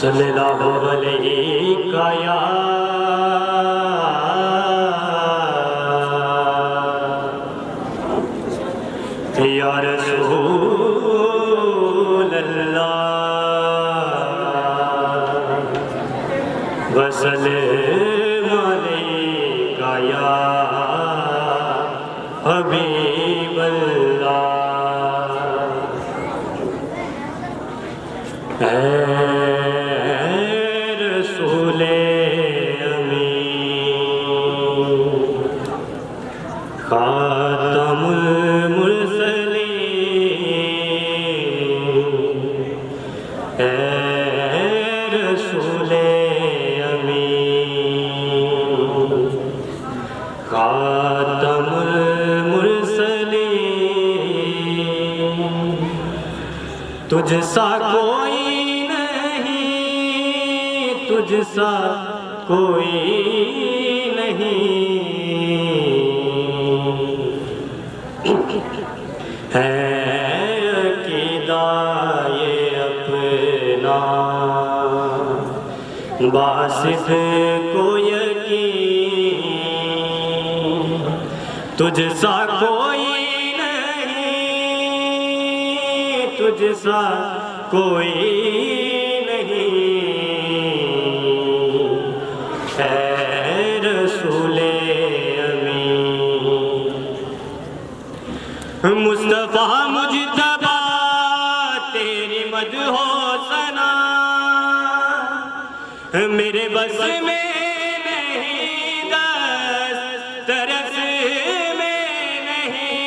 صلی اللہ علیہ یا رسول اللہ وسلم علیک یا حبیب اللہ اے رسول امین خاتم المرسلین اے رسول امین خاتم المرسلین تجھ سا کوئی نہیں تجھ سا کوئی نہیں ہے عقیدہ یہ اپنا باسط کو یقین تجھ سا کوئی نہیں تجھ سا کوئی نہیں اے رسول امین مصطفیٰ مجتبیٰ تیری مدح و ثنا میرے بس میں نہیں دسترس میں نہیں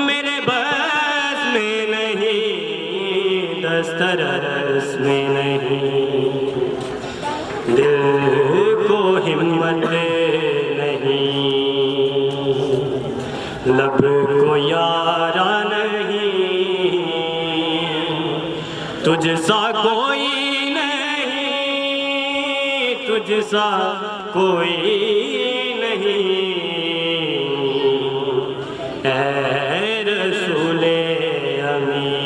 میرے بس میں نہیں دسترس میں نہیں دل کو ہمت نہیں لب کو یارا نہیں تجھ سا کوئی نہیں تجھ سا کوئی نہیں اے رسول امین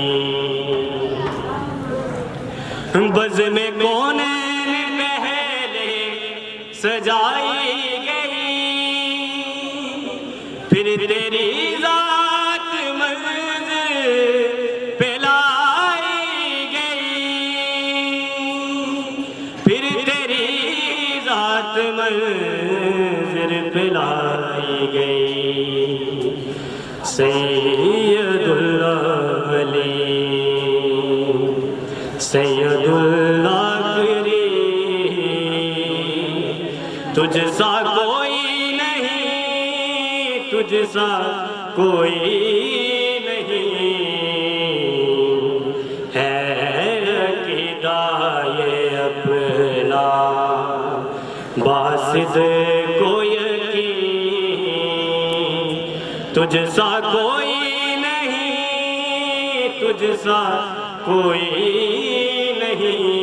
بز میں کونین پہلے سجائی گئی پھر تیری ذات منظر پہ لائی گئی پھر تیری ذات منظر پہ لائی گئی سید الاولین سید الآخرین تجھ سا کوئی نہیں تجھ سا کوئی نہیں ہے عقیدہ یہ اپنا باسط کو یقین تجھ سا کوئی نہیں تجھ سا کوئی نہیں